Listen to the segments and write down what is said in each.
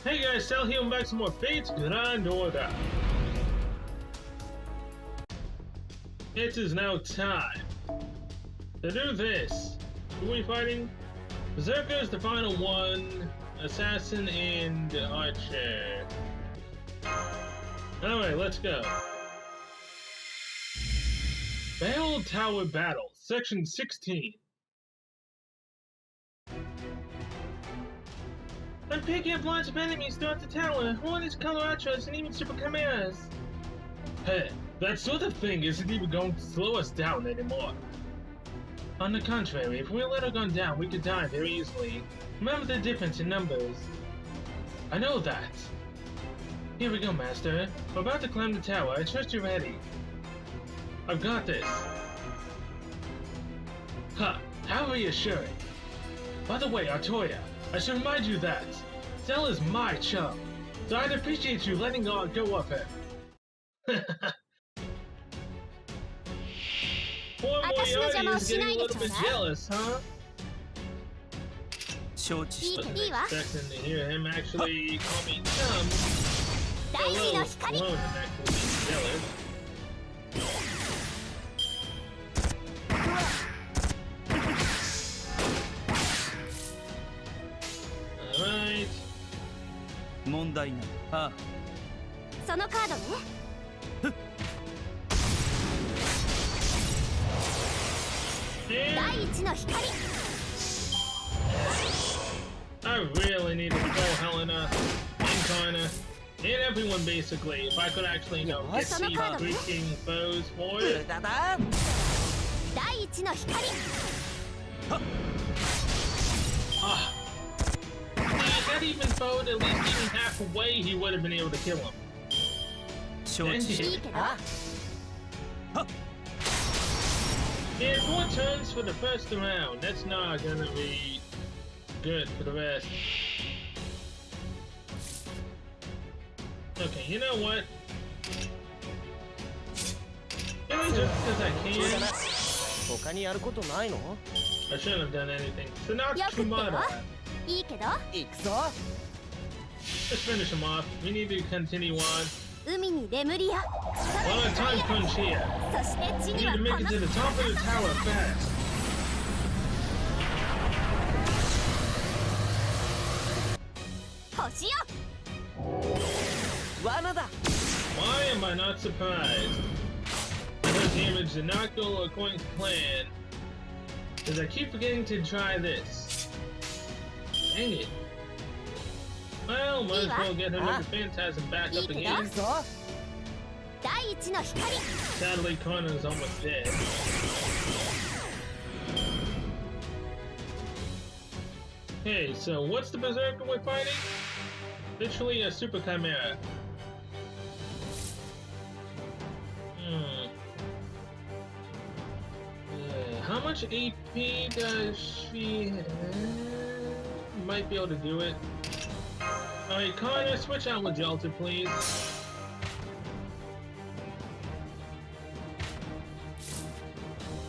Hey guys, Sal here, and back some more Fate's Grand Order. It is now time to do this. Who are we fighting? Berserker is the final one. Assassin and Archer. Alright, let's go. Bell Tower Battle, Section 16. I'm picking up lots of enemies throughout the tower. Hornets, Coloratros, and even Super Chimeras. Hey, that sort of thing isn't even going to slow us down anymore. On the contrary, if we let our gun down, we could die very easily. Remember the difference in numbers. I know that. Here we go, Master. We're about to climb the tower. I trust you're ready. I've got this. Huh, how reassuring. By the way, Artoya, I should remind you that Cell is my chum, so I'd appreciate you letting go of him. Poor Moriarty is getting a little bit jealous, huh? Expecting to hear him actually call me chum. Hello, alone and actually being jealous. Alright. 問題ない。ああ。そのカードね。第一の光。I really need to throw Helena, Incarna, and everyone basically. If I could actually, you know, get these freaking foes for it. 第一の光。Ah. If that even foed at least even halfway, he would have been able to kill him. Yeah, 4 turns for the first round. That's not gonna be good for the rest. Okay, you know what? Maybe just because I can. I shouldn't have done anything. Sonata. Let's finish him off. We need to continue on. Well, time crunch here. We need to make it to the top of the tower fast. Why am I not surprised? The damage did not go according to plan. Because I keep forgetting to try this. Dang it. Well, might as well get him with the Phantasm back up again. Sadly, Connor's almost dead. Okay, so what's the Berserker we're fighting? Literally a Super Chimera. How much AP does she have? Might be able to do it. Alright, Connor, switch out with Jelter, please.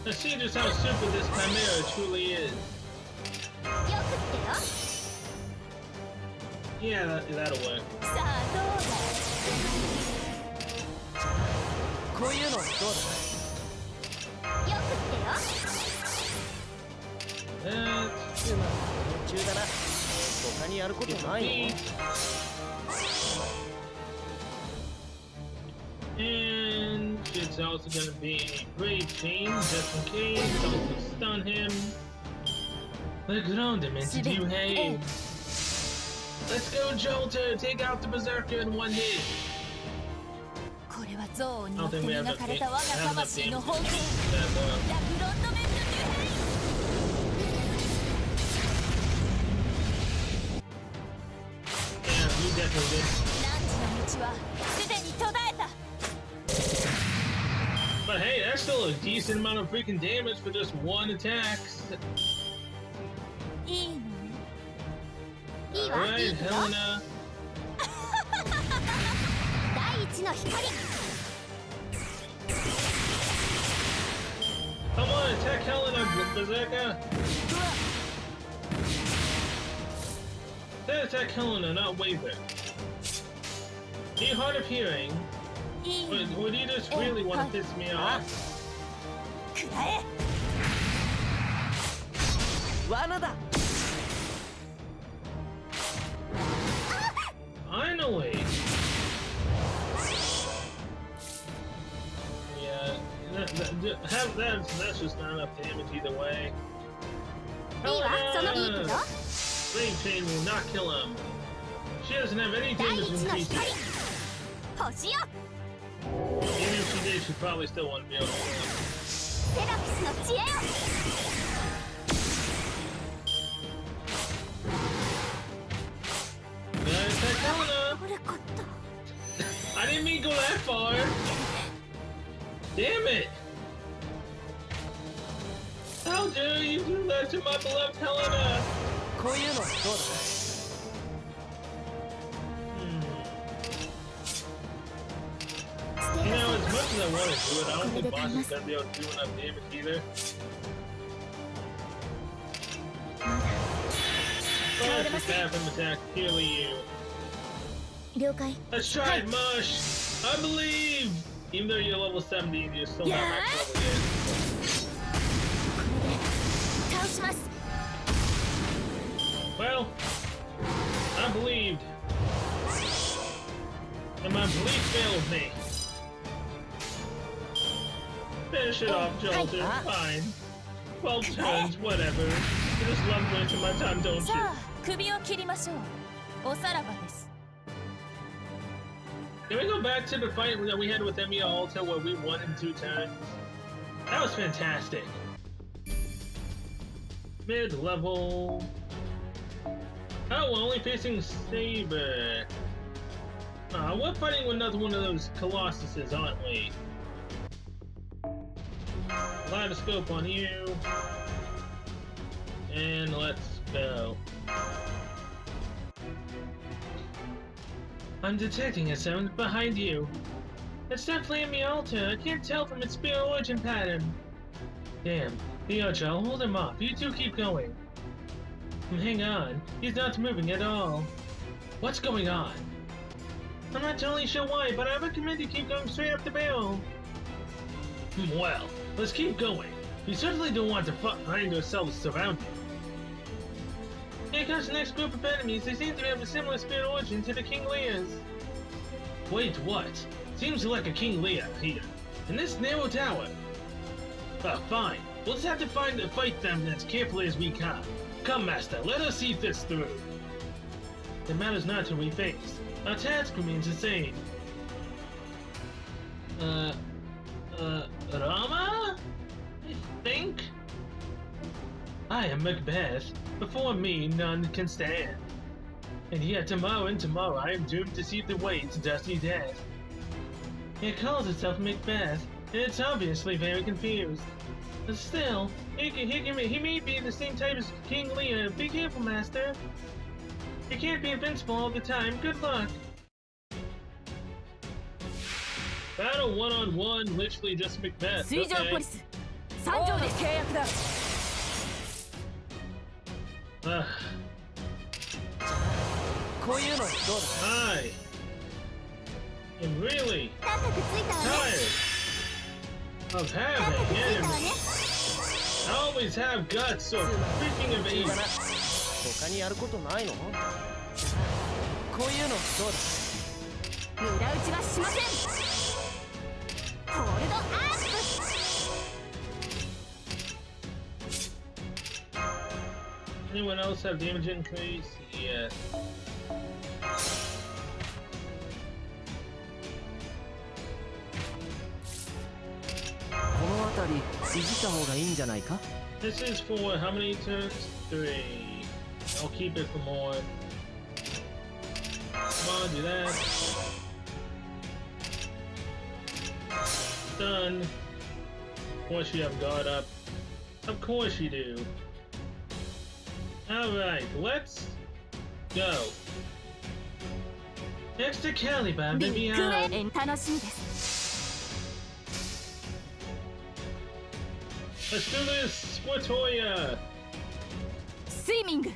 Let's see just how super this Chimera truly is. Yeah, that'll work. And it's also gonna be a brave chain just in case. Also stun him. The ground dimension you hate. Let's go, Jolter! Take out the Berserker in one hit! I don't think we have enough damage. Yeah, you definitely did. But hey, that's still a decent amount of freaking damage for just one attack. Alright, Helena. Come on, attack Helena, Berserker. That attack Helena, not waver. You hard of hearing? Would you just really want to piss me off? くらえ 罠だ Finally! Yeah, that's just not enough damage either way. いいわそのいいけど Flame Chain will not kill him. She doesn't have any 第 damage 一の increase. 光星よ Even if she did, she probably still wouldn't be able to kill him. セラピスの知恵よ Attack Helena! 悪かった I didn't mean to go that far! Damn it! How dare you do that to my beloved Helena! こういうのどうだ You know, as much as I want to do it, I don't think Boss is gonna be able to do enough damage either. Let's just have him attack purely you. 了解 Let's try it, Mush! I believe! Even though you're level 70, you're still not max level yet. これで倒します Well, I believed. And my belief failed me. Finish it off, Jolter. Fine. 12 turns, whatever. You just love wasting my time, don't you? さあ首を切りましょうおさらばです Can we go back to the fight that we had with Emiya Alta where we won in 2 turns? That was fantastic. Mid-level. Oh, we're only facing Saber. We're fighting with another one of those Colossuses, aren't we? Kaleidoscope on you. And let's go. I'm detecting a sound behind you. It's definitely Emiya Alta. I can't tell from its spear origin pattern. Damn. The Archer, I'll hold him off. You two keep going. Hang on. He's not moving at all. What's going on? I'm not totally sure why, but I recommend you keep going straight up the barrel. Well, let's keep going. We certainly don't want to find ourselves surrounded. Here comes the next group of enemies. They seem to have a similar spirit origin to the King Lear's. Wait, what? Seems like a King Lear here. In this narrow tower. Fine. We'll just have to fight them as carefully as we can. Come, Master, let us see this through. It matters not who we face. Our task remains the same. Rama? I think? I am Macbeth. Before me, none can stand. And yet tomorrow I am doomed to see the way to dusty death. It calls itself Macbeth, and it's obviously very confused. But still, he may be the same type as King Lear. Be careful, Master. You can't be invincible all the time. Good luck. Battle one-on-one, literally just Macbeth. 水上ポリス参上です契約だ こういうのどうだ Hi. I'm really 高くついたわね tired of 高 having くついたわ enemies. ね I always have guts, so speaking of いい aim, かな他にやることないのこういうのどうだ裏打ちはしませんホールドアップ anyone else have damage increase? Yes. この辺りいじった方がいいんじゃないか This is for how many turns? 3. I'll keep it for more. Come on, do that. Done. Of course you have guard up. Of course you do. Alright, let's go. Next to Caliban, ビ baby. ッグウェイ楽しみです Let's do this, Squatoya. スイミング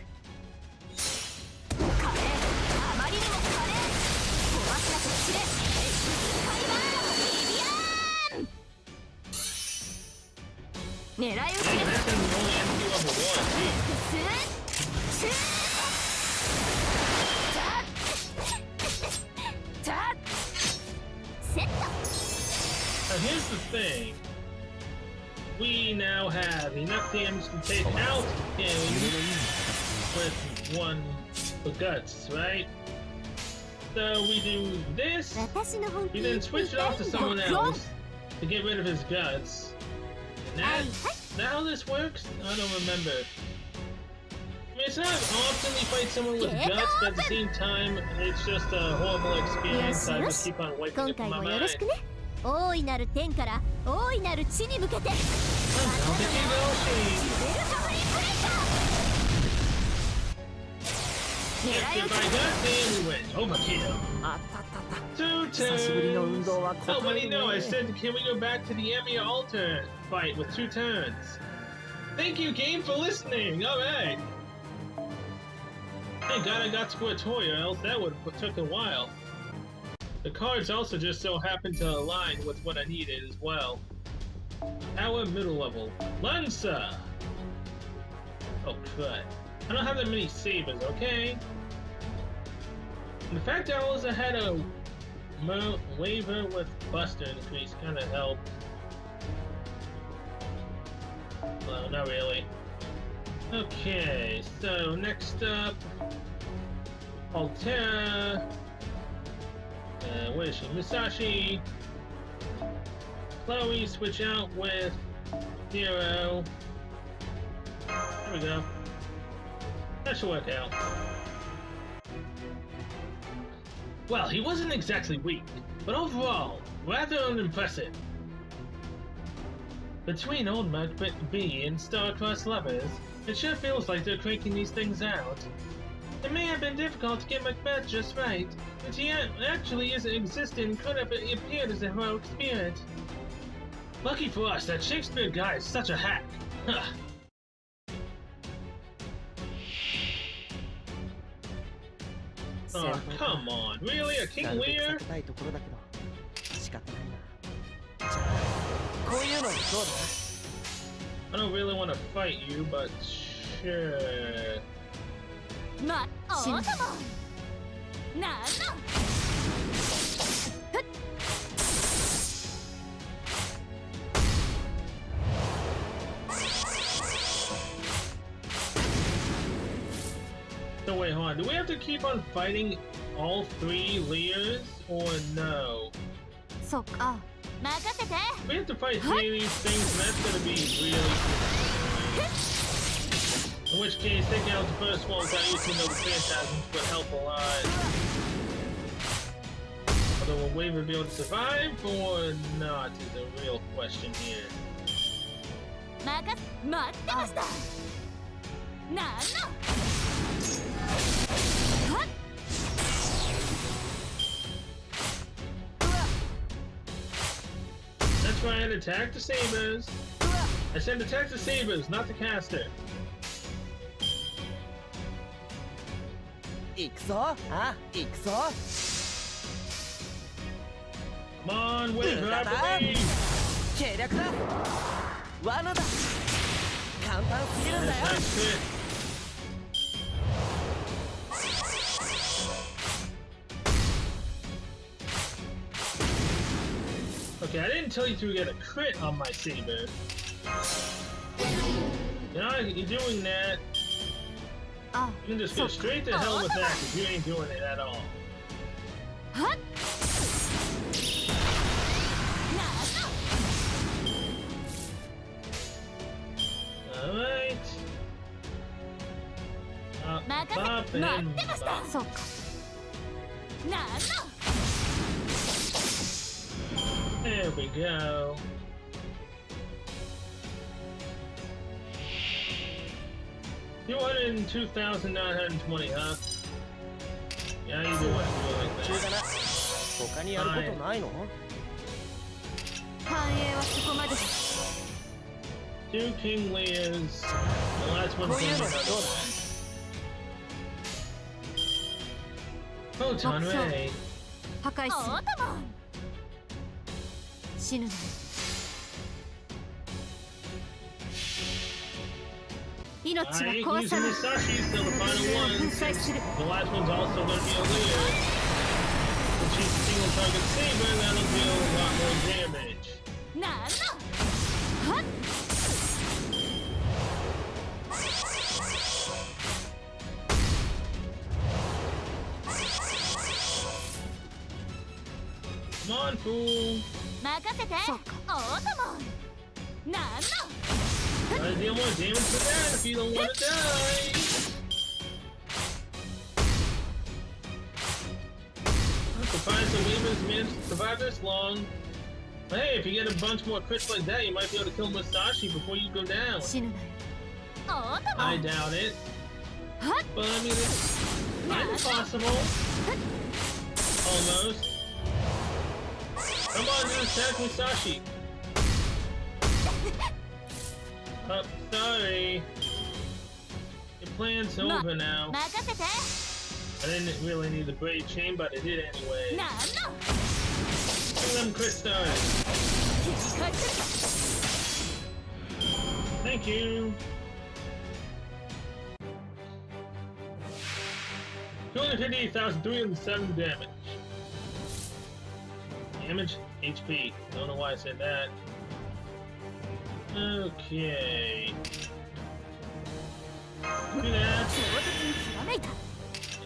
here's the thing. We now have enough damage to take out him with one for guts, right? So we do this. We then switch it off to someone else to get rid of his guts. And that's how this works? I don't remember. I mean, it's not often we fight someone with guts, but at the same time, it's just a horrible experience. I just keep on wiping it from my mind. 大いなる天から大いなる地に向けて Two turns! Nobody know. I said, can we go back to the Emiya altar fight with 2 turns? Thank you, game, for listening. All right. Thank God I got Squirtoya, else that would have took a while. The cards also just so happen to align with what I needed as well. Our middle level, Lanza. Oh crud! I don't have that many sabers, okay? And the fact that I was ahead of Waver with Buster increase kind of helped. Well, not really. Okay, so next up, Altera. Where is she? Musashi. Chloe, switch out with Zero. There we go. That should work out. Well, he wasn't exactly weak, but overall, rather unimpressive. Between Old Mug B and Star-Crossed Lovers, it sure feels like they're cranking these things out. It may have been difficult to get Macbeth just right, but he actually is existent and could have appeared as a heroic spirit. Lucky for us, that Shakespeare guy is such a hack. Oh, come on, really? A King Lear? I don't really want to fight you, but sure. So wait, hold on. Do we have to keep on fighting all 3 Lears, or no? We have to fight 3 of these things, and that's gonna be really cool. In which case, taking out the first one without using those phantasms would help a lot. Although will Waver be able to survive or not is a real question here. That's right, attack the sabers. I said attack the sabers, not the caster. Come on, Waver, I believe! Nice hit. Okay, I didn't tell you to get a crit on my saber. Now you're doing that. You can just go straight to hell with that because you ain't doing it at all. Alright. Pop and bop. There we go. $202,920, huh? Yeah, you do want to do it like that. Two King Lears. The last one's going to be another one. Photon Ray. 死ぬな。命は壊さない。 Musashi's still the final one. 粉砕する。 The last one's also going to be a Lear. When she's a single target saber, that'll deal a lot more damage. なんのはっ Come on, fool. 任せてオートモンなんの Gotta deal more damage to that if you don't want to die. I'm surprised the Weavers managed to survive this long. But hey, if you get a bunch more crits like that, you might be able to kill Musashi before you go down. 死ぬなよオートモ I ン doubt it. はっ But I mean, it's kind of possible. Almost. Come on, just attack Musashi. Oh, sorry. Your plan's over now. 任せて I didn't really need the Brave Chain, but I did anyway. なんの Give them crit stars. 切り返す Thank you. 258,307 damage. Damage? HP. Don't know why I said that. Okay. Do that. 唐突にひらめいた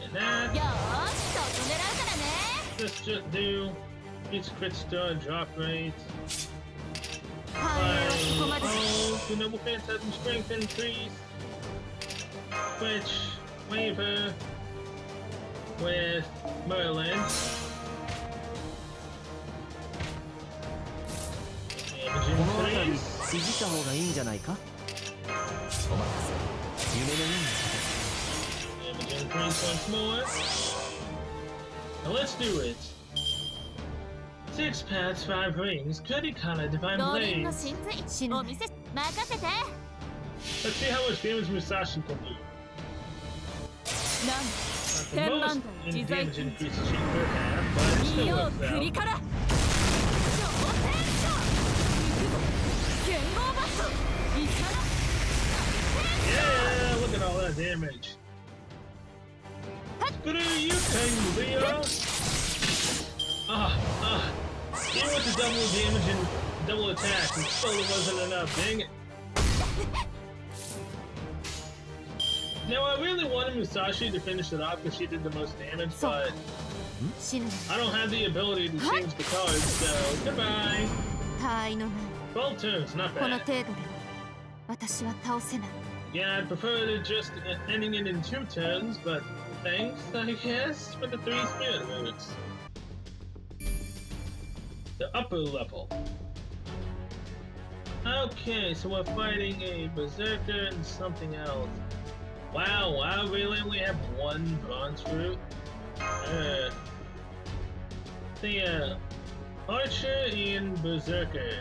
And that. よーしそこ狙うからね Let's just do each crit star drop rate. 繁栄はここまで Oh, the noble phantasm strength increase. Switch waiver with Merlin. Damage この辺り increase. いじった方がいいんじゃないか。お任せ。夢のような Damage increase once more. Now let's do it. 6 paths, 5 rings, Cruelty color, divine 動輪の blades. 神髄死ぬお店任せて Let's see how much damage Musashi can do. なん Not the 天 most 満台 in 自在 damage 天 increase she could have, but it 見 still よう works 栗 out. から挑戦者行くぞ剣豪バットいかな Yeah, look at all that damage. Screw you, King Leo. Even with the double damage and double attacks, it still wasn't enough, dang it. Now, I really wanted Musashi to finish it off because she did the most damage, but 死ぬ I don't have the ability to change the cards, so goodbye. 他愛のない 12 turns, not この bad. 程度では私は倒せない Yeah, I'd prefer to just ending it in 2 turns, but thanks, I guess, for the 3 spirit moves. The upper level. Okay, so we're fighting a berserker and something else. Wow, I really only have 1 bronze fruit. The archer and berserker.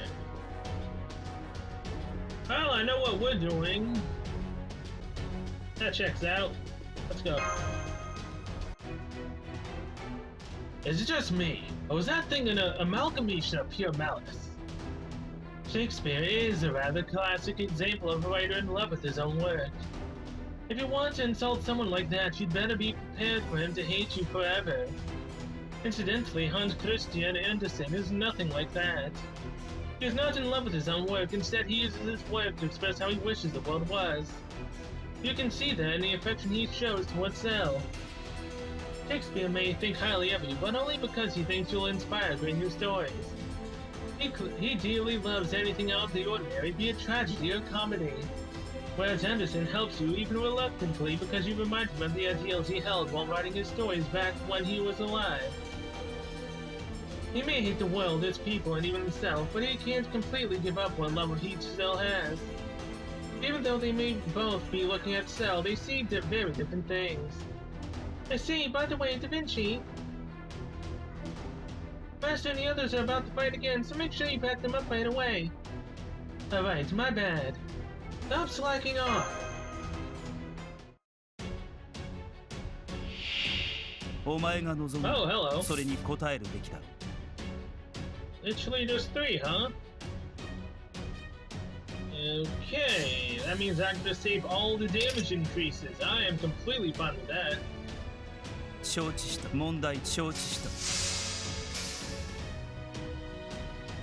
Well, I know what we're doing. That checks out. Let's go. Is it just me, or was that thing an amalgamation of pure malice? Shakespeare is a rather classic example of a writer in love with his own work. If you want to insult someone like that, you'd better be prepared for him to hate you forever. Incidentally, Hans Christian Andersen is nothing like that. He is not in love with his own work, instead he uses his work to express how he wishes the world was. You can see that in the affection he shows towards Cell. Shakespeare may think highly of you, but only because he thinks you'll inspire great new stories. He dearly loves anything out of the ordinary, be it tragedy or comedy. Whereas Anderson helps you even reluctantly because you remind him of the ideals he held while writing his stories back when he was alive. He may hate the world, its people, and even himself, but he can't completely give up what love he still has. Even though they may both be looking at Cell, they see very different things. I see, by the way, Da Vinci. Master and the others are about to fight again, so make sure you back them up right away. Alright, my bad. Stop slacking off. お前が望む Oh, hello. それに応えるべきだ Literally just 3, huh? Okay, that means I can just save all the damage increases. I am completely fine with that. 承知した問題承知した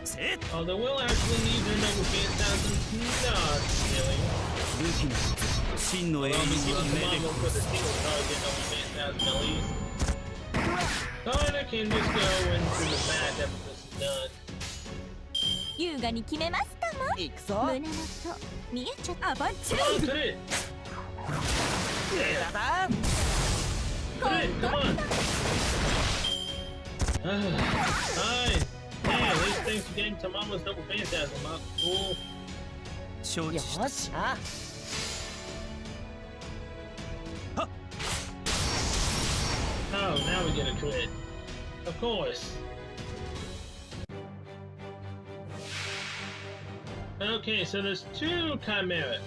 せっ Although we'll actually need to know Phantasm's not really. 武器の真の英雄 Well, we give は him 目 some で ammo for the single target of Phantasm at least. Connor can just go into the match after this is done. 優雅に決めますかも。行くぞ。胸元見えちゃった。アバンチ Come ュ on, ー put it! ダダン。 Put it, come on! Fine! Hey, at least thanks for getting some almost double Phantasm up. Cool. 承知よしたし。あ。 Oh, now we get a crit. Of course. Okay, so there's two Chimera.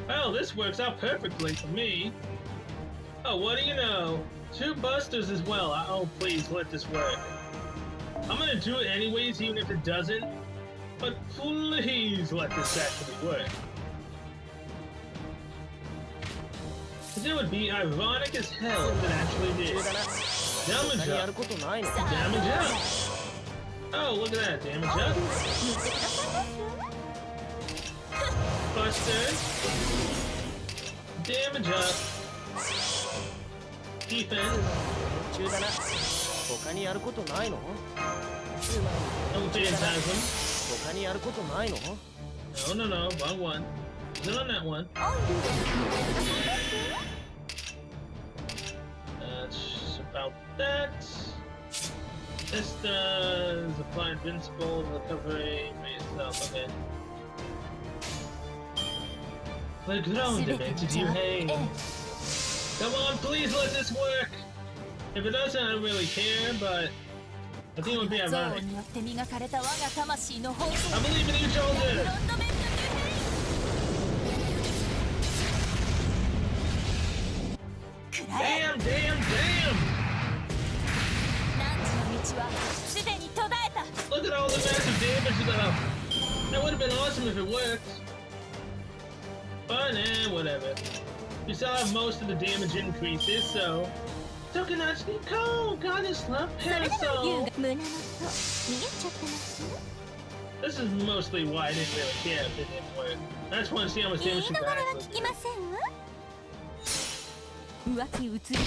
Oh, this works out perfectly for me. Oh, what do you know? Two Busters as well. Oh, please, let this work. I'm gonna do it anyways, even if it doesn't. But please let this actually work. It would be ironic as hell if it actually did. だな。 Damage 他にやる up. ことないの。 Damage up. Oh, look at that. Damage up. 見てくださいます Buster. Damage up. Defense. 中だな。他にやることないの。 No Phantasm. 他にやることないの。 No, no, no. Wrong one. Is it on that one? アンデュー That's about that. This does apply invincible, recovery, face up, okay. The ground dimensions you hang. Come on, please let this work! If it doesn't, I don't really care, but I think it would be 憎 ironic. 悪によって磨かれた我が魂の本性 I believe in you, フロ Shoulder! ントメントニューヘイ Damn, damn, damn! 汝の道はすでに途絶えた Look at all the massive damage though! That would have been awesome if it worked. But whatever. You still have most of the damage increases, so... Tokunachi Ko! Goddess love それでは優 Parasol! 雅胸元見えちゃってます This is mostly why I didn't really care if it didn't work. I just want to see how much 言い damage she な could がらは actually 聞きま do. せんわ浮気移り気で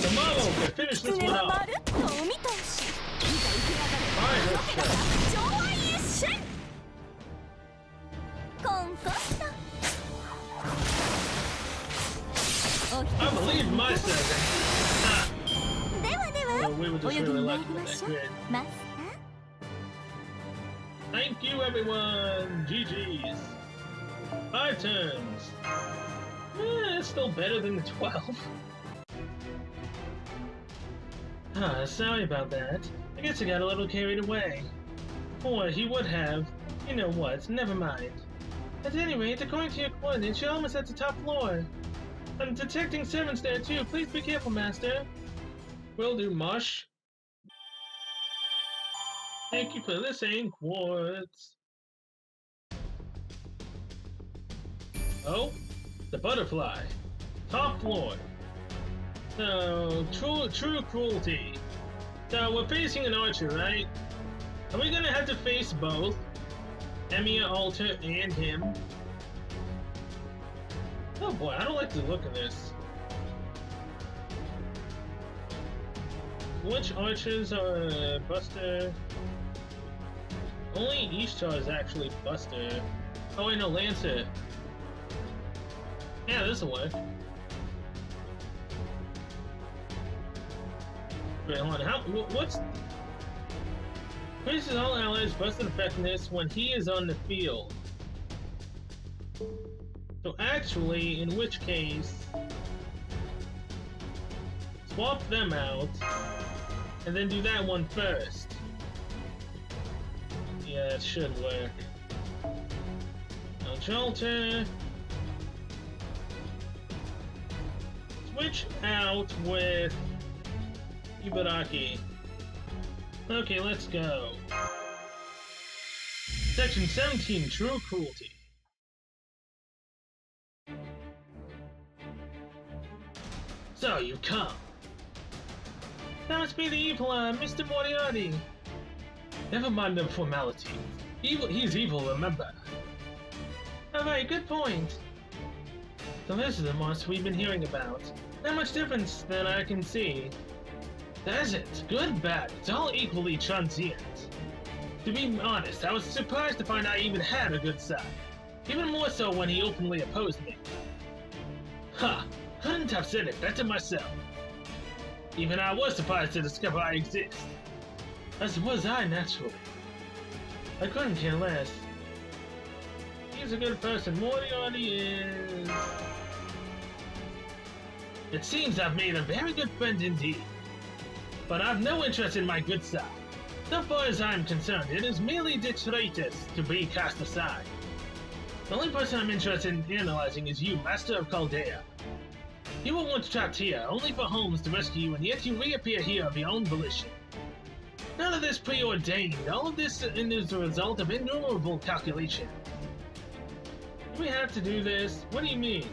Tomorrow could finish this 狐 one は off. まるっとお見通しいざ浮き上がれ Alright, ロケが let's 上愛一瞬コンコンと お I 一 believe 人 myself. Ah, ではで so は we were お just 呼び really に参 lucky り with ま that しょう grid. マス Thank you, everyone. GG's. 5 turns. It's still better than the 12. Sorry about that. I guess I got a little carried away. Or he would have. You know what, never mind. At any rate, according to your coordinates, you're almost at the top floor. I'm detecting servants there too. Please be careful, Master. Will do, Mush. Thank you for the same quartz. Oh, the butterfly. Top floor. So, true cruelty. So, we're facing an archer, right? Are we gonna have to face both? Emiya, Alter, and him? Oh boy, I don't like the look of this. Which archers are Buster? Only Ishtar is actually Buster. Oh wait, no, Lancer. Yeah, this'll work. Wait, hold on. What's... Increases all allies' busted effectiveness when he is on the field. So actually, in which case... Swap them out, and then do that one first. Yeah, it should work. Now, Jolter... Switch out with... Ibaraki. Okay, let's go. Section 17, True Cruelty. So, you've come. That must be the evil, Mr. Moriarty. Never mind the formality. He's evil, remember. Alright, good point. So this is the monster we've been hearing about. Not much difference that I can see. There isn't. Good, bad. It's all equally transient. To be honest, I was surprised to find I even had a good side. Even more so when he openly opposed me. Ha! Couldn't have said it better myself. Even I was surprised to discover I exist. As was I, naturally. I couldn't care less. He's a good person. Moriarty is... It seems I've made a very good friend indeed. But I've no interest in my good side. So far as I'm concerned, it is merely detritus to be cast aside. The only person I'm interested in analyzing is you, Master of Chaldea. You were once trapped here, only for Holmes to rescue you, and yet you reappear here of your own volition. None of this preordained. All of this is the result of innumerable calculations. Do we have to do this? What do you mean?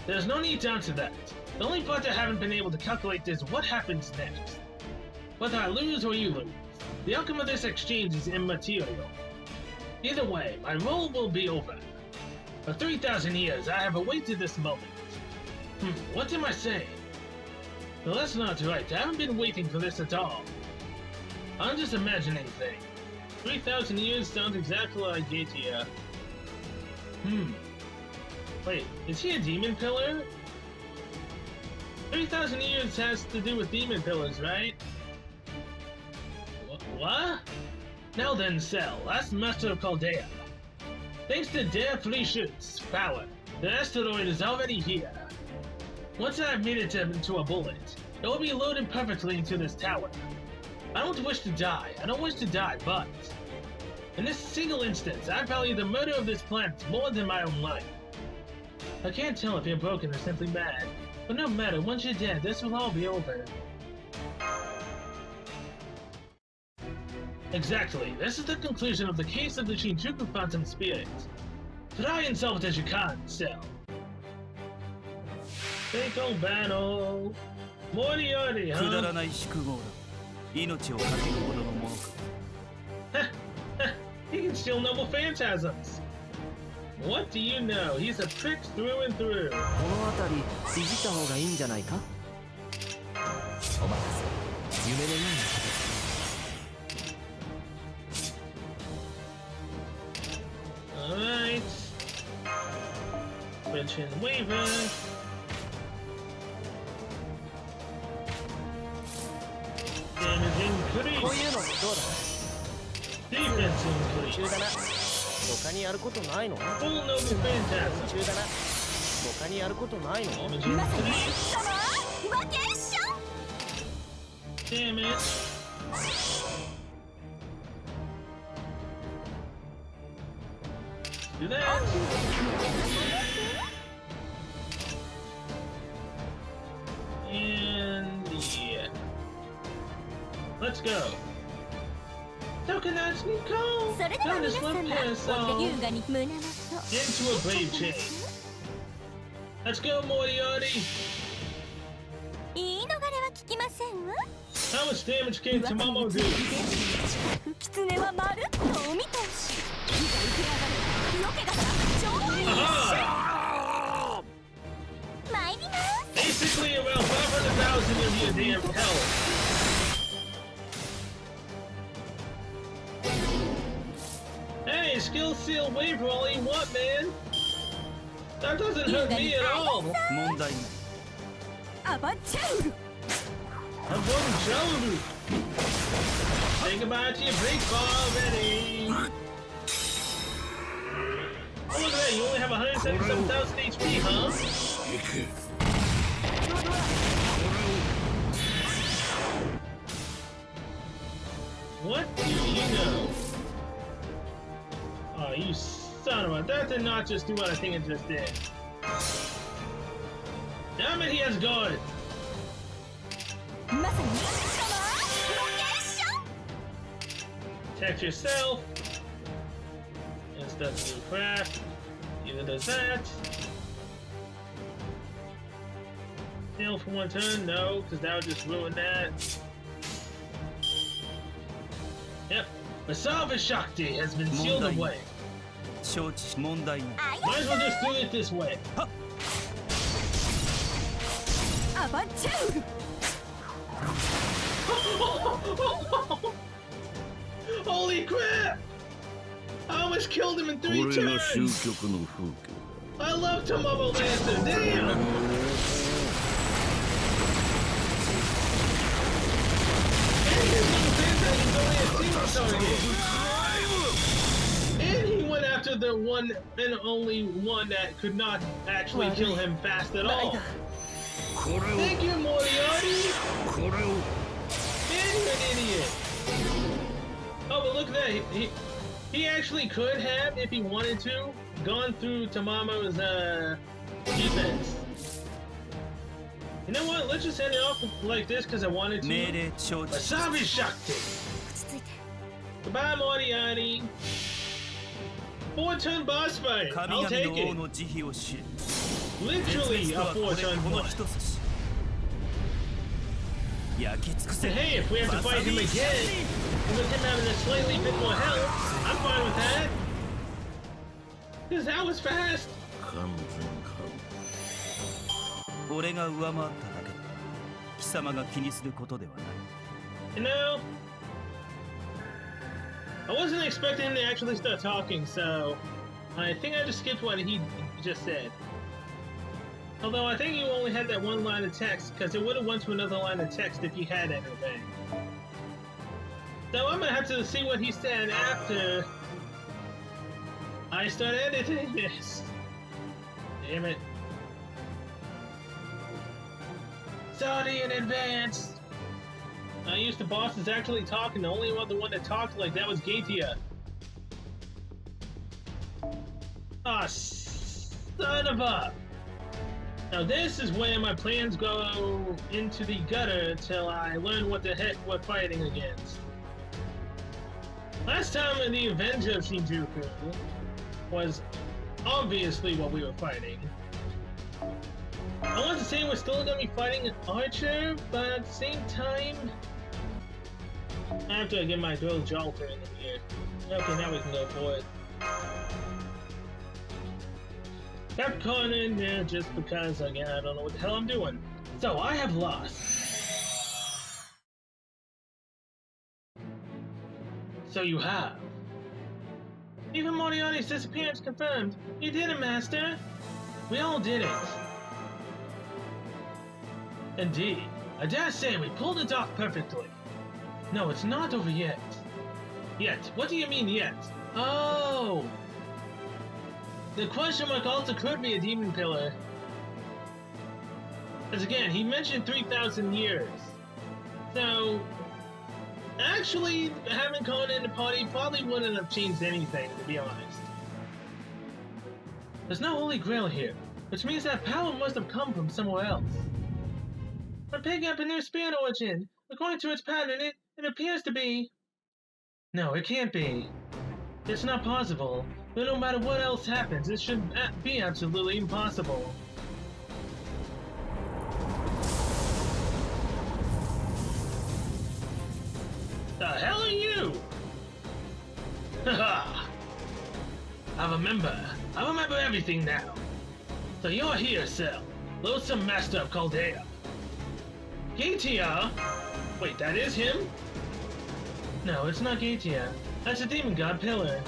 There's no need to answer that. The only part I haven't been able to calculate is what happens next. Whether I lose or you lose, the outcome of this exchange is immaterial. Either way, my role will be over. For 3,000 years, I have awaited this moment. What am I saying? Well, that's not right. I haven't been waiting for this at all. I'm just imagining things. 3,000 years sounds exactly like Gatia. Wait, is he a demon pillar? 3,000 years has to do with demon pillars, right? What? Now then, Cell, last Master of Chaldea. Thanks to Dare Fleischer's power, the asteroid is already here. Once I've made it into a bullet, it will be loaded perfectly into this tower. I don't wish to die, but... in this single instance, I value the murder of this planet more than my own life. I can't tell if you're broken or simply mad, but no matter, once you're dead, this will all be over. Exactly. This is the conclusion of the case of the Shinjuku Phantom Spirit. Try and solve it as you can, Cell. Fatal battle. Moriarty, くだ huh? らない宿業だ。命を懸けるほどのものか。 He can steal noble phantasms. What do you know? He's a prick through and through. この辺りいじった方がいいんじゃないか。お任せ。夢のようなこと。 Alright. Switch in waiver. Damage increase. こういうのどうだ。 Defense 中 increase. だな。他にやることないの？ Full noble phantasm. 中だな。他にやることないの？ Damage まさに increase. サマーバケーション Damage. Do that. And yeah. Let's go. Tokenage Nicole! それでは Gotta 皆 slip 様 past 追って all 優雅に胸元 into a brave chase. Let's go, Moriarty! 言い逃れは聞きませんわ How much damage can 噂に Tamamo つ do? いて狐はまるっとお見通しいざ受け上がれよけが超いい Aha! 参ります Basically around 500,000 of your damn health. Hey, skill seal waiver all you want, man. That doesn't hurt me at all. 問題ない。アバチャウル I'm from Joe. Say goodbye to your big ball already. Oh, look at that. You only have 177,000 HP, huh? What do you know? Oh, you son of a... That did not just do what I think it just did. Damn it, he has guard. まさにサマーバケーション Protect yourself. This doesn't do crap. Either does that. Heal for one turn? No, because that would just ruin that. Yep. Masava Shakti has been sealed away. 承知問題ない Might as well just do it this way. アバンチュー Holy crap! I almost killed him in 3 これが turns! 終局の風景 I love Tomorrow Lancer, damn! And he went after the one and only one that could not actually kill him fast at all. これを Thank you, Moriarty! これを Man, you're an idiot! Oh, but look at that. He actually could have, if he wanted to, gone through Tamamo's defense. You know what? Let's just end it off like this because I wanted to. 命令承知 Wasabi Shakti! 落ち着いて Goodbye, Moriarty! 4-turn boss fight! 神 I'll 々 take の王 it! の慈悲を知れ Literally 滅 a はこれ 4-turn この boss. 一筋焼き尽くせ Hey, if we have to fight him again, with him having a slightly bit more health, I'm fine with that. Because that was fast. 完全完俺が上回っただけだ貴様が気にすることではない You know, I wasn't expecting him to actually start talking, so I think I just skipped what he just said. Although I think you only had that one line of text, because it would have went to another line of text if you had anything. So I'm gonna have to see what he said after I start editing this. Damn it. Sorry in advance. I used the boss is actually talking. The only other one that talked like that was Gatia. Ah, son of a. Now this is where my plans go into the gutter till I learn what the heck we're fighting against. Last time in the Avenger of Shinjuku was obviously what we were fighting. I want to say we're still gonna be fighting Archer, but at the same time, I have to get my drill jolter in here. Okay, now we can go for it. Kept calling in there just because, again, I don't know what the hell I'm doing. So, I have lost. So you have. Even Moriarty's disappearance confirmed. You did it, Master. We all did it. Indeed. I dare say we pulled it off perfectly. No, it's not over yet. Yet? What do you mean yet? Oh! The question mark also could be a demon pillar. As again, he mentioned 3,000 years. So, actually, having Conan in the party probably wouldn't have changed anything, to be honest. There's no Holy Grail here, which means that power must have come from somewhere else. We're picking up a new spirit origin. According to its pattern, it appears to be... No, it can't be. It's not possible. But no matter what else happens, it should be absolutely impossible. The hell are you? Haha! I remember everything now. So you're here, Cell. Loathsome Master of Chaldea. Gatia? Wait, that is him? No, it's not Gatia. That's a demon god pillar.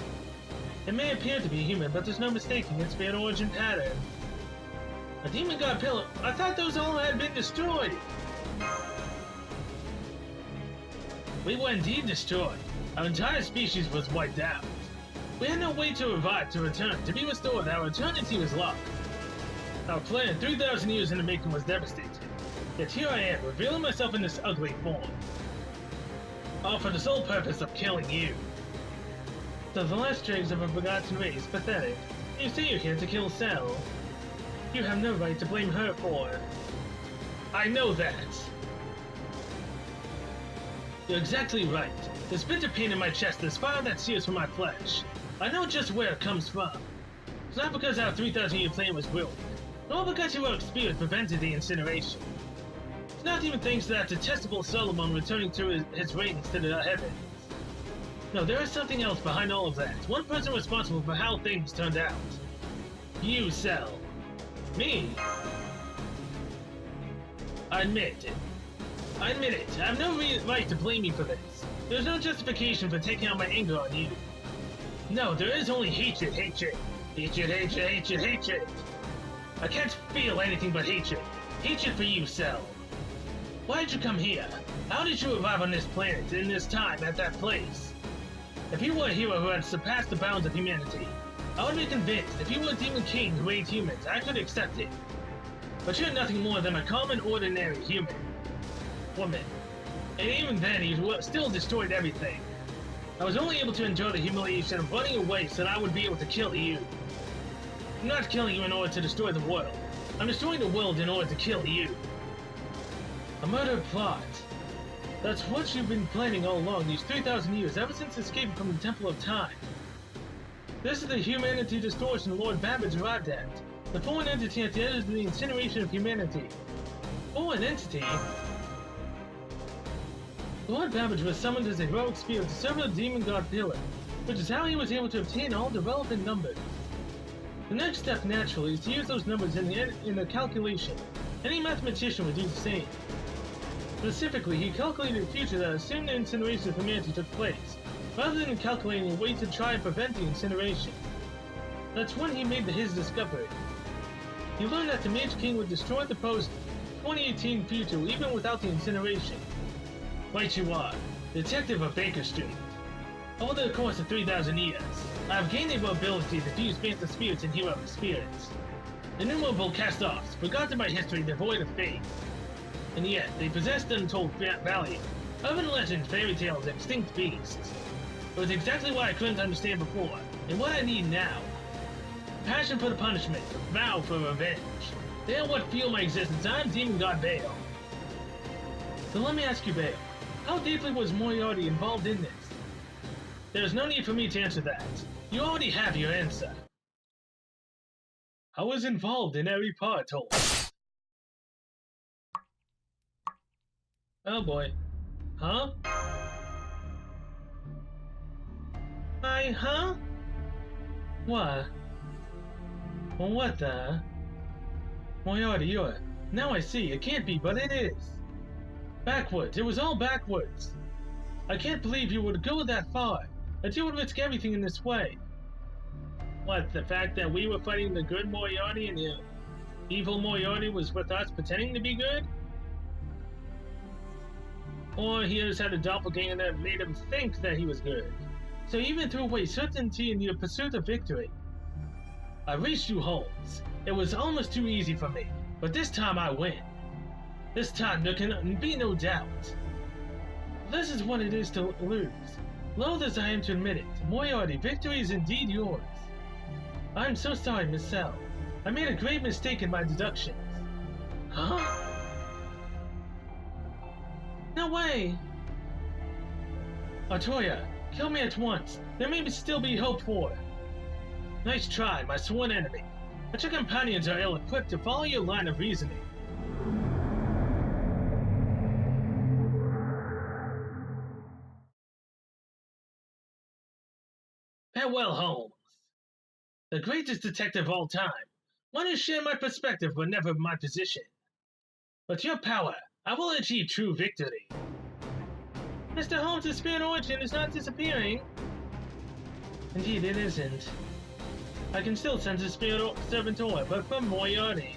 It may appear to be human, but there's no mistaking its spirit origin pattern. A demon god pillar? I thought those all had been destroyed. We were indeed destroyed. Our entire species was wiped out. We had no way to revive, to return, to be restored. Our eternity was lost. Our plan, 3,000 years in the making, was devastated. Yet here I am, revealing myself in this ugly form. All for the sole purpose of killing you. So the last dregs of a forgotten race, pathetic. You say you're here to kill Cell. You have no right to blame her for... I know that. You're exactly right. This bitter pain in my chest is fire that sears from my flesh. I know just where it comes from. It's not because our 3,000-year plan was ruined. All because heroic spirit prevented the incineration. It's not even thanks to that detestable Solomon returning to his reigns to the heavens. No, there is something else behind all of that. One person responsible for how things turned out. You, Cell. Me? I admit it. I have no right to blame you for this. There's no justification for taking out my anger on you. No, there is only hatred. Hatred. I can't feel anything but hatred. Hatred for you, Cell. Why did you come here? How did you arrive on this planet, in this time, at that place? If you were a hero who had surpassed the bounds of humanity, I would be convinced. If you were a demon king who ate humans, I could accept it. But you're nothing more than a common, ordinary human. Woman. And even then, he still destroyed everything. I was only able to enjoy the humiliation of running away so that I would be able to kill you. I'm not killing you in order to destroy the world. I'm destroying the world in order to kill you. A murder plot. That's what you've been planning all along these 3,000 years, ever since escaping from the Temple of Time. This is the humanity distortion Lord Babbage arrived at. The foreign entity at the end of the incineration of humanity. Foreign entity? Lord Babbage was summoned as a heroic spirit to serve the demon god Pillar, which is how he was able to obtain all the relevant numbers. The next step, naturally, is to use those numbers in the calculation. Any mathematician would do the same. Specifically, he calculated a future that assumed the incineration of humanity took place, rather than calculating a way to try and prevent the incineration. That's when he made his discovery. He learned that the Mage King would destroy the post-2018 future even without the incineration. Right you are, detective of Baker Street. Over the course of 3,000 years, I have gained the ability to fuse phantom spirits and heroic spirits. Innumerable cast-offs, forgotten by history devoid of faith. And yet, they possessed untold value. Urban legends, fairy tales, and extinct beasts. It was exactly what I couldn't understand before, and what I need now. Passion for the punishment, vow for revenge. They are what fuel my existence. I'm Demon God Bale. So let me ask you, Bale, how deeply was Moriarty involved in this? There's no need for me to answer that. You already have your answer. I was involved in every part, Holmes. Oh boy. Huh? Huh? What? Well, what the? Moriarty, you're... Now I see, it can't be, but it is. Backwards, it was all backwards. I can't believe you would go that far, that you would risk everything in this way. What, the fact that we were fighting the good Moriarty and the evil Moriarty was with us pretending to be good? Or he just had a doppelganger that made him think that he was good. So even threw away certainty in your pursuit of victory. I reached you, Holmes. It was almost too easy for me, but this time I win. This time there can be no doubt. This is what it is to lose. Loath as I am to admit it, Moriarty, victory is indeed yours. I'm so sorry, Miss Cell. I made a grave mistake in my deductions. Huh? No way! Artoya, kill me at once. There may still be hope for. Nice try, my sworn enemy. But your companions are ill-equipped to follow your line of reasoning. Farewell, Holmes. The greatest detective of all time. One who shared my perspective but never my position. With your power, I will achieve true victory. Mr. Holmes' spirit origin is not disappearing. Indeed, it isn't. I can still sense a spirit servant aura, but from Moriarty.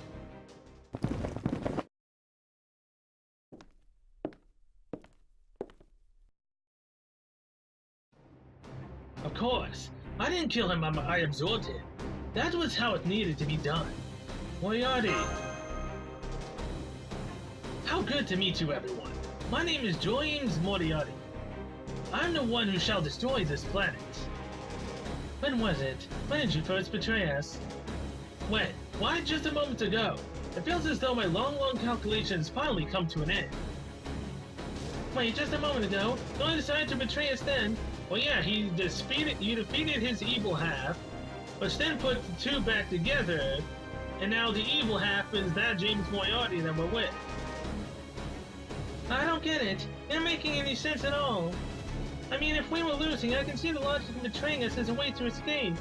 Of course, I didn't kill him, I absorbed him. That was how it needed to be done. Moriarty. How good to meet you, everyone. My name is James Moriarty. I'm the one who shall destroy this planet. When was it? When did you first betray us? When? Why, just a moment ago. It feels as though my long calculations finally come to an end. Wait, just a moment ago? You only decided to betray us then? Well, yeah, you defeated his evil half, which then put the two back together, and now the evil half is that James Moriarty that we're with. I don't get it. You're not making any sense at all. I mean, if we were losing, I can see the logic of betraying us as a way to escape.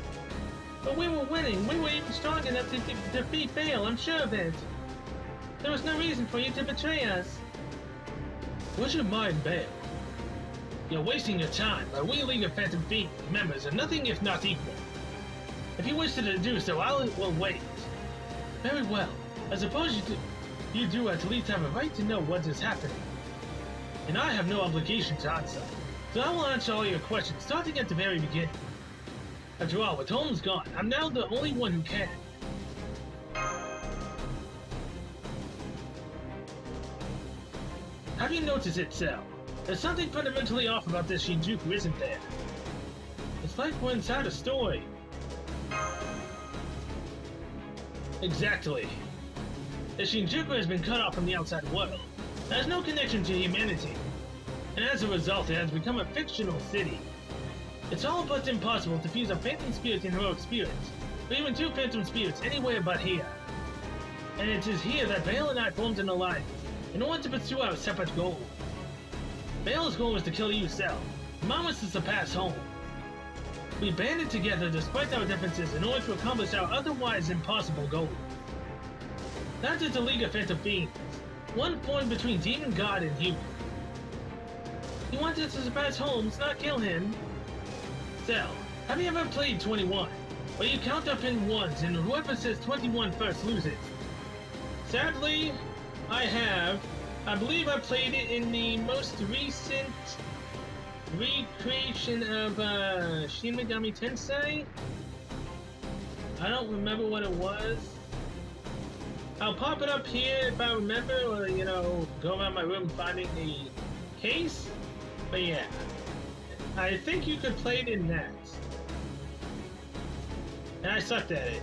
But we were winning. We were even strong enough to defeat Bale, I'm sure of it. There was no reason for you to betray us. Would you mind, Bale? You're wasting your time. Our We League of Phantom Fiend members are nothing if not equal. If you wish to do so, will wait. Very well. I suppose you do at least have a right to know what is happening. And I have no obligation to answer. So I will answer all your questions, starting at the very beginning. After all, with Holmes gone, I'm now the only one who can. Have you noticed it, Cell? There's something fundamentally off about this Shinjuku, isn't there? It's like we're inside a story. Exactly. The Shinjuku has been cut off from the outside world. It has no connection to humanity. And as a result, it has become a fictional city. It's all but impossible to fuse a phantom spirit and heroic spirit, or even two phantom spirits anywhere but here. And it is here that Bale and I formed an alliance, in order to pursue our separate goals. Bale's goal was to kill you, Cell. Mine was to surpass Holmes. We banded together despite our differences in order to accomplish our otherwise impossible goals. That is the League of Phantom Fiends, one formed between demon god and human. He wanted to surpass Holmes, not kill him. Cell, have you ever played 21? Where you count up in ones and whoever says 21 first loses? Sadly, I have. I believe I played it in the most recent recreation of Shin Megami Tensei. I don't remember what it was. I'll pop it up here if I remember, or go around my room finding the case. But yeah, I think you could play it in that. And I sucked at it.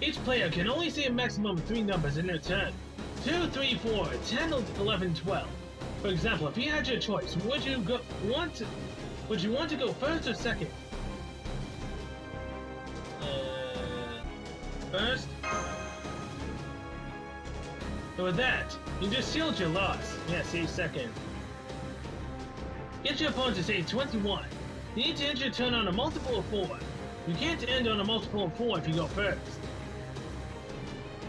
Each player can only see a maximum of 3 numbers in their turn. 2, 3, 4, 10, 11, 12. For example, if you had your choice, would you want to go first or second? First. And with that, you just sealed your loss. Yeah, see, second. Get your opponent to say 21. You need to end your turn on a multiple of 4. You can't end on a multiple of 4 if you go first.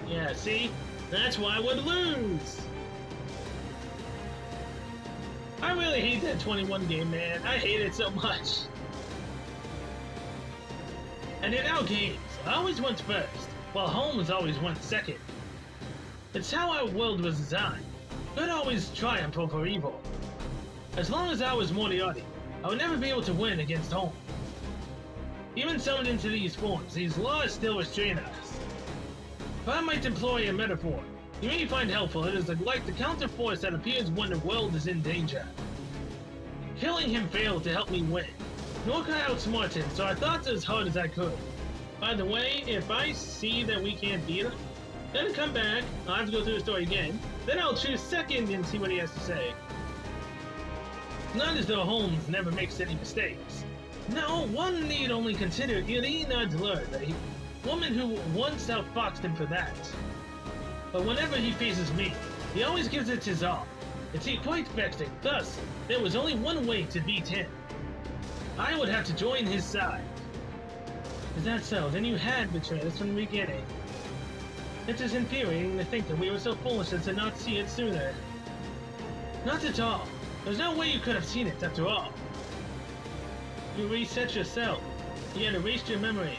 Yeah, see? That's why I would lose! I really hate that 21 game, man. I hate it so much. And in our games, I always went first, while Holmes always went second. It's how our world was designed. Good always triumph over evil. As long as I was Moriarty, I would never be able to win against Holmes. Even summoned into these forms, these laws still restrain us. If I might employ a metaphor, you may find helpful, it is like the counter-force that appears when the world is in danger. Killing him failed to help me win, nor could I outsmart him, so I thought as hard as I could. By the way, if I see that we can't beat him, then come back, I'll have to go through the story again, then I'll choose second and see what he has to say. Not as though Holmes never makes any mistakes. No, one need only consider Irina Dler, the woman who once outfoxed him for that. But whenever he faces me, he always gives it his all. It's quite vexing. Thus, there was only one way to beat him. I would have to join his side. Is that so? Then you had betrayed us from the beginning. It is infuriating to think that we were so foolish as to not see it sooner. Not at all. There's no way you could have seen it, after all. You reset yourself. You had erased your memory.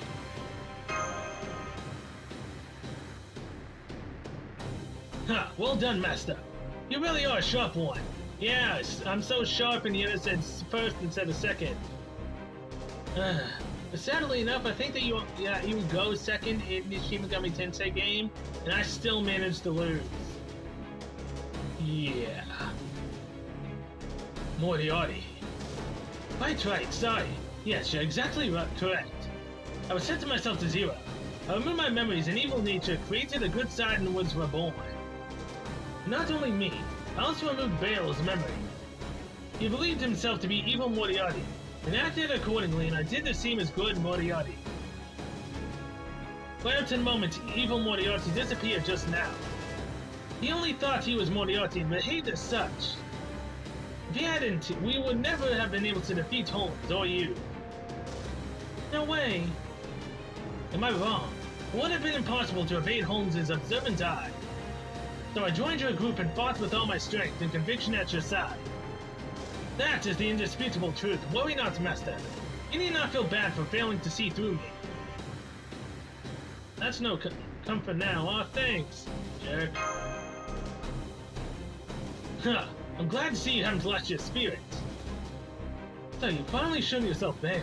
Ha! Well done, Master. You really are a sharp one. Yes, I'm so sharp and yet it said first instead of second. But sadly enough, I think that you go second in the Shin Megami Tensei game, and I still managed to lose. Yeah. Moriarty. Right, sorry. Yes, you're exactly right, correct. I was set to myself to 0. I removed my memories and evil nature, created a good side and was reborn. Not only me, I also removed Bale's memory. He believed himself to be evil Moriarty, and acted accordingly, and I did the same as good Moriarty. Perhaps in a moment, evil Moriarty disappeared just now. He only thought he was Moriarty and behaved as such. If he hadn't, we would never have been able to defeat Holmes or you. No way. Am I wrong? It would have been impossible to evade Holmes' observant eye. So I joined your group and fought with all my strength and conviction at your side. That is the indisputable truth. Worry not, Master. You need not feel bad for failing to see through me. That's no comfort now. Aw, thanks, jerk. Huh. I'm glad to see you haven't lost your spirit. So you finally shown yourself Bale.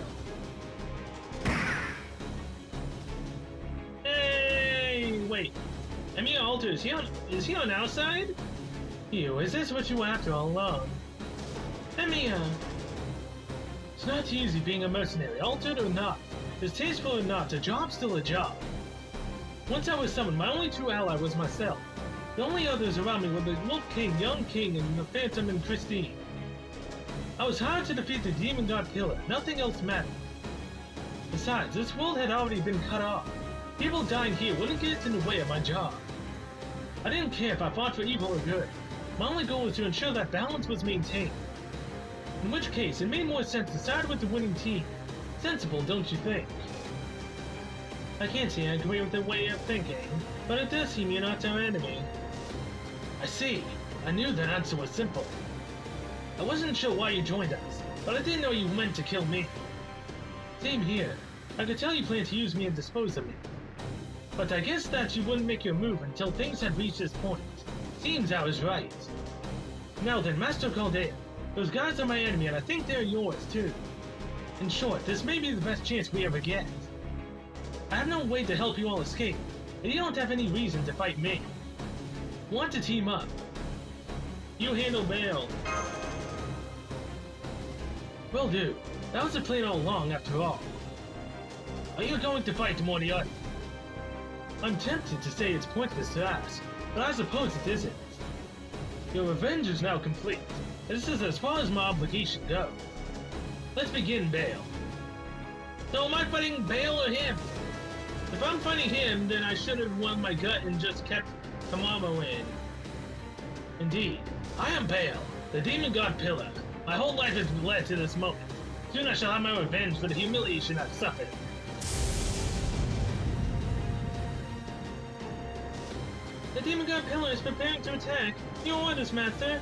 Hey, wait. Emir Alter, is he on our side? You, is this what you were after all along? Emir! It's not easy being a mercenary, altered or not. Distasteful or not, a job's still a job. Once I was summoned, my only true ally was myself. The only others around me were the Wolf King, Young King, and the Phantom and Christine. I was hired to defeat the Demon God Killer. Nothing else mattered. Besides, this world had already been cut off. People dying here wouldn't get in the way of my job. I didn't care if I fought for evil or good. My only goal was to ensure that balance was maintained. In which case, it made more sense to side with the winning team. Sensible, don't you think? I can't say I agree with the way of thinking, but it does seem you're not our enemy. I see. I knew that answer was simple. I wasn't sure why you joined us, but I didn't know you meant to kill me. Same here. I could tell you planned to use me and dispose of me. But I guess that you wouldn't make your move until things had reached this point. Seems I was right. Now then, Master Caldea, those guys are my enemy and I think they're yours too. In short, this may be the best chance we ever get. I have no way to help you all escape, and you don't have any reason to fight me. Want to team up? You handle Bale. Will do. That was the plan all along, after all. Are you going to fight Moriarty? I'm tempted to say it's pointless to ask, but I suppose it isn't. Your revenge is now complete. This is as far as my obligation goes. Let's begin, Bale. So am I fighting Bale or him? If I'm fighting him, then I should have won my gut and just kept Kamamo in. Indeed, I am Bale, the Demon God Pillar. My whole life has led to this moment. Soon I shall have my revenge for the humiliation I've suffered. The Demon God Pillar is preparing to attack. Your orders, Master.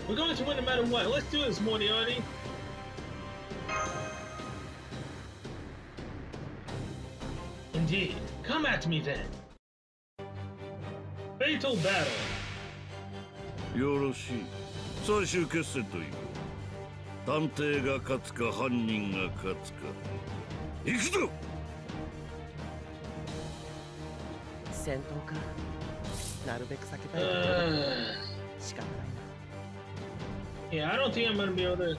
We're going to win no matter what. Let's do this, Moriarty. Indeed. Come at me then. Fatal battle. よろしい。最終決戦という。探偵が勝つか犯人が勝つか。行くぞ。戦闘か。なるべく避けたいところだ。仕方ないな。Yeah, I don't think I'm gonna be able to.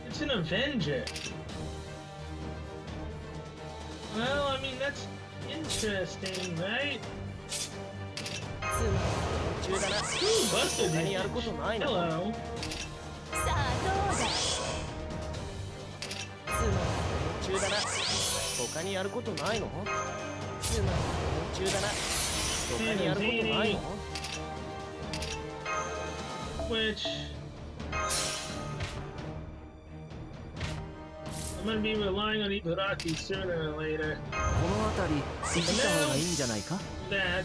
It's an Avenger. Well, I mean, that's interesting, right? Ooh, busted it. Hello. さあどうだ。夢中だな。他にやることないの？夢中だな。他にやることないの？ Which I'm gonna be relying on Ibaraki sooner or later. この辺りいじった方がいいんじゃないか？ That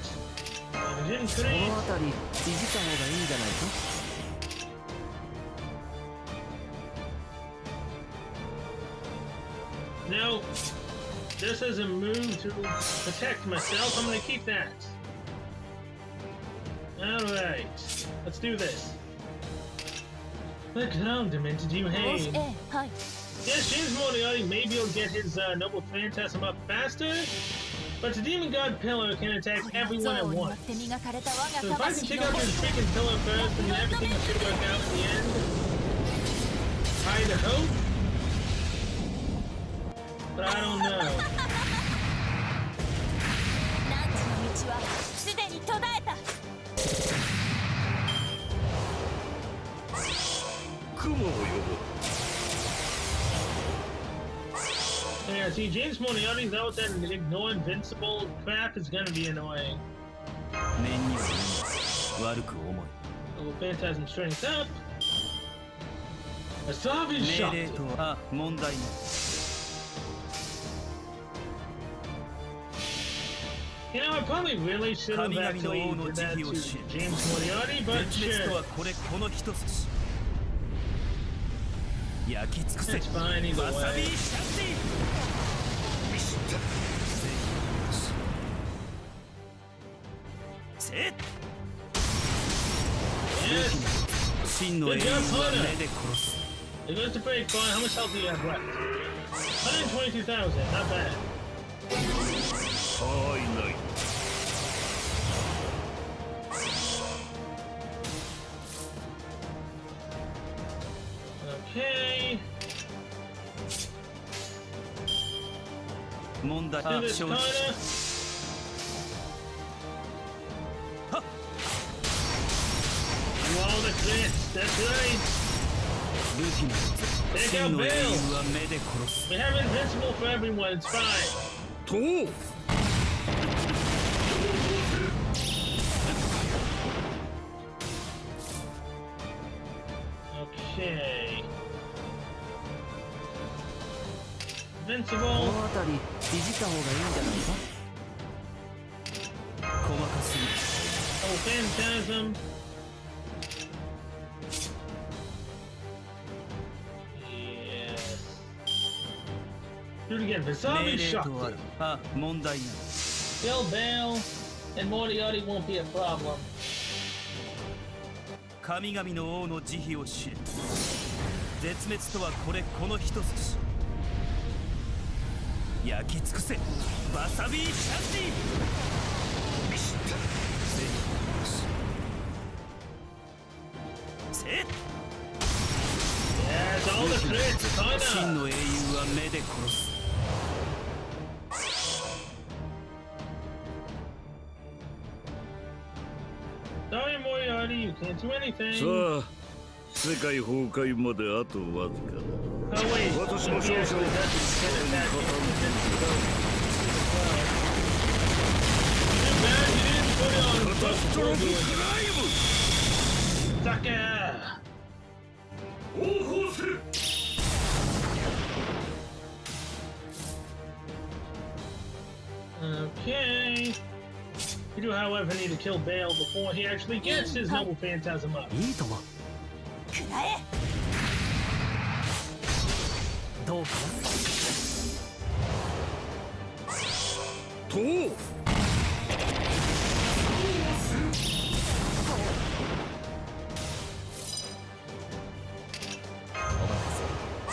この辺りいじった方がいいんじゃないか？ No, just as a move to protect myself, I'm gonna keep that. Alright, let's do this. The condiment you hate. はい。 Yes, James Moriarty maybe he'll get his noble phantasm up faster, but the Demon God Pillar can attack everyone at once. So if I can take out this freaking pillar first, then everything should work out in the end. I'd hope. But I don't know. 汝の道はすでに途絶えた。雲を呼ぶ。There Yeah, see, James Moriarty's out there and ignore invincible crap is gonna be annoying. 念には念悪く思い Oh, Phantasm strength up. A savage 命 shot. 令とは問題ない You know, I probably really should have 神々 actually の王の did 慈 that 悲を to 知る James Moriarty, but 絶滅と sure. はこの一筋焼き尽くせ It's fine either わさび way. シャンティせっ Yes. 真の英雄は目で殺す It goes to break fine. How much health do you have left? 122,000. Not bad. 他いない Okay. 問題 Do は this 承知 Carter. はっ All the crits. That's right. 武器の Take out 真の英 Bill. 雄は目で殺す We have invincible for everyone. It's fine. と Okay. こ Invincible. の辺りいじった方がいいんじゃないか細かすぎる Oh, Phantasm. Yes. Do it again. 命 Wasabi 令 shot. とあるあ問題ない Kill Bale, and Moriarty won't be a problem. 神々の王の慈悲を知る絶滅とはこの一筋焼き尽くせわさびシャンティせっ Yes, all the crits. 真 Kinda. の英雄は目で殺す Sorry, Moriarty, you can't do anything. さあ世界崩壊まであとわずかだ Oh, wait. What was He my actually social? doesn't get it back. Too bad you didn't put it on カタストロフ Sucker. クライム Sucker. 応報せ Okay. You do, however, need to kill Bale before he actually gets his noble phantasm up. いいともくらえどうかと お任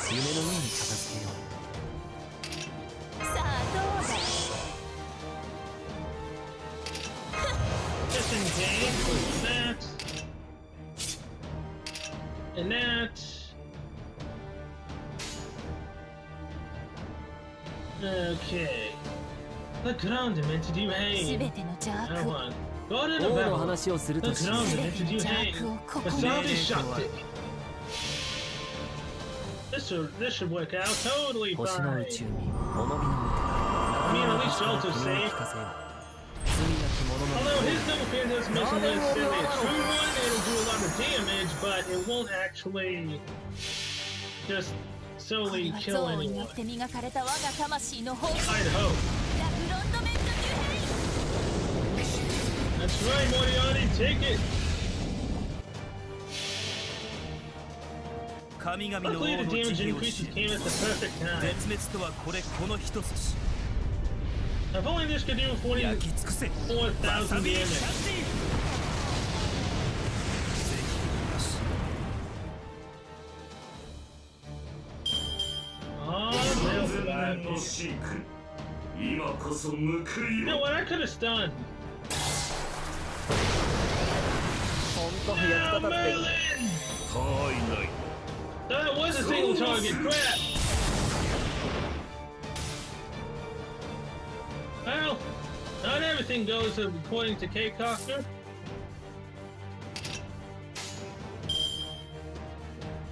せ夢のように片付けようさあどうだ Just in case, with that. And that. Okay. The groundment to do すべ hay. ての邪 Now 悪 on. God in 王 the の battle. 話をする The とし groundment to do hay. 邪悪をここ Wasabi に shot it. This should work out totally 星の fine. 宇宙におのびの I mean, at least Shelter's 君を safe. 聞かせよう罪なき者の Although his double phantasm isn't necessarily a true one, it'll do a lot of damage, but it won't actually just これ solely は kill 憎悪によ anyone. って磨かれた我が魂の宝庫 I'd hope. ラグロンドメントデュヘイ That's right, Moriarty, take it. 神々の王 Luckily, の the damage 慈悲を知 increases る came at the perfect time. 絶滅とはこの一筋 If only this could do 焼き尽くせわ 44,000 さびシャン damage. ティ Oh, real 全 bad. 面のシーク今こそ報い You know よ what? I could have stunned. 本当役 Now, 立たって Merlin! 他いない That was a single target. Crap. Well, not everything goes according to K-Cocker.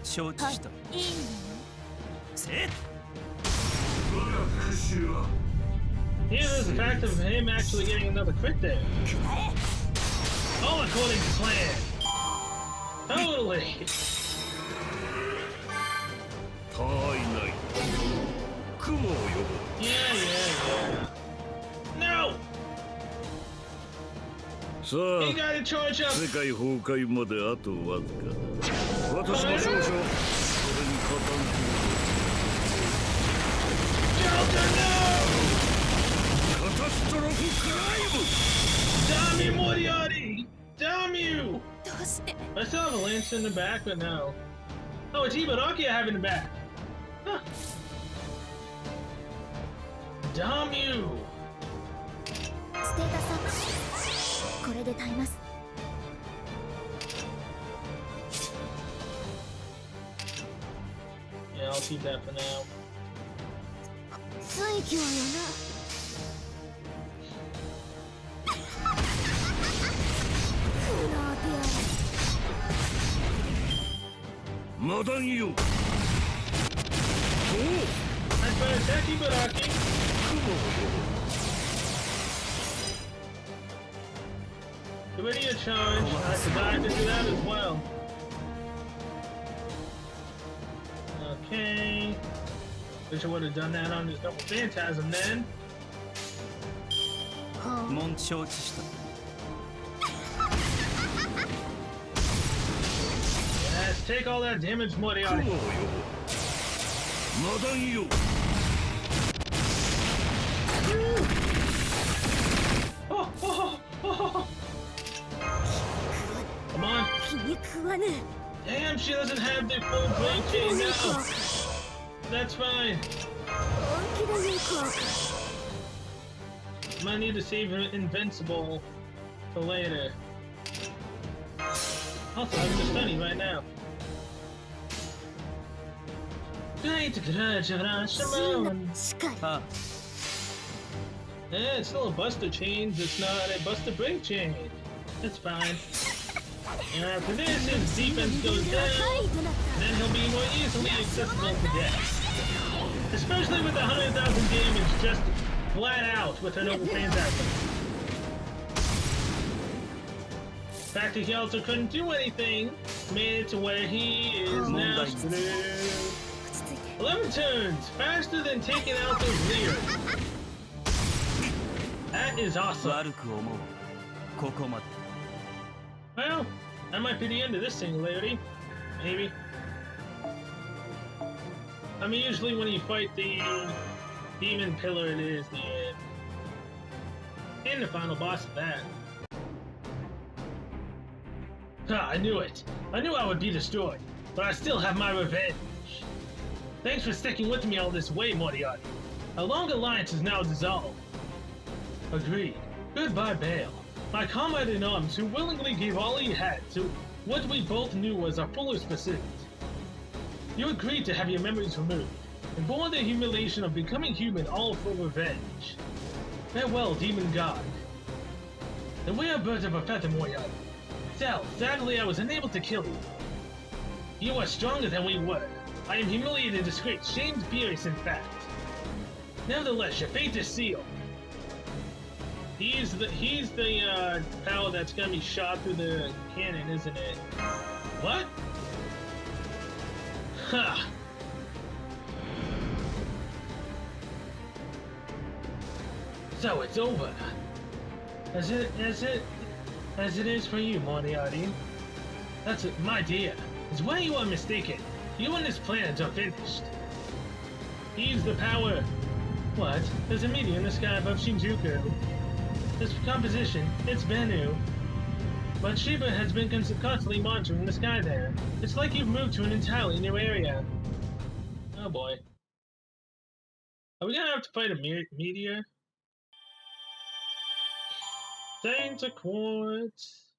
承知したいいのせっ Yeah, there's the fact of him actually getting another crit there. All according to plan. Totally. Yeah. No! He got to charge up. 世界崩壊まであとわずかだ。私の少女、それに加担する。カタストロフクライム Damn you, Moriarty! Damn you! どうして I still have a lance in the back, but no. Oh, it's Ibaraki I have in the back. Huh. Damn you! ステータスアップこれで耐えます Yeah, I'll keep that for now. 最強よなクローティマダンよ。おお。 Nice by attack, Ibaraki. Immediate charge. I forgot to do that as well. Okay. Wish I would have done that on this double phantasm then. 門承知した。 Yes, take all that damage, Moriarty. マダンよ。 Oh. Come on. 気に食わぬ Damn, she doesn't have the full blade chain now. That's fine. 本気だね効果 Might need to save Invincible for later. Also, I'm just stunning right now. Great grudge of 真 Rashomon. のしかり あ Yeah, it's still a buster chain, just not a buster break chain. That's fine. And after this, his defense goes レベルが down. ハイとなった Then he'll be more easily accessible to death. Especially with 100,000 damage just flat out with an open phantasm. The fact that he also couldn't do anything made it to where he is now screwed. 落ち着いて 11 turns, faster than taking out those leaders. That is awesome. 悪く思う。ここまで。 Well, that might be the end of this singularity. Maybe. I mean, usually when you fight the demon pillar, it is the end. And the final boss of that. Ha, I knew it. I knew I would be destroyed, but I still have my revenge. Thanks for sticking with me all this way, Moriarty. Our long alliance is now dissolved. Agreed. Goodbye, Bale. My comrade in arms who willingly gave all he had to what we both knew was our foolish pursuit. You agreed to have your memories removed, and bore the humiliation of becoming human all for revenge. Farewell, demon god. And we are birds of a feather, Moriarty. Still, sadly I was unable to kill you. You are stronger than we were. I am humiliated, disgraced, shamed, furious, in fact. Nevertheless, your fate is sealed. He's the power that's gonna be shot through the cannon, isn't it? What? Ha! So it's over. As it is for you, Moriarty. That's it, my dear. It's where you are mistaken. You and this planet are finished. He's the power. What? There's a meteor in the sky above Shinjuku. This composition, it's Bennu. But Shiba has been constantly monitoring the sky there. It's like you've moved to an entirely new area. Oh boy. Are we gonna have to fight a meteor? Saints of Quartz.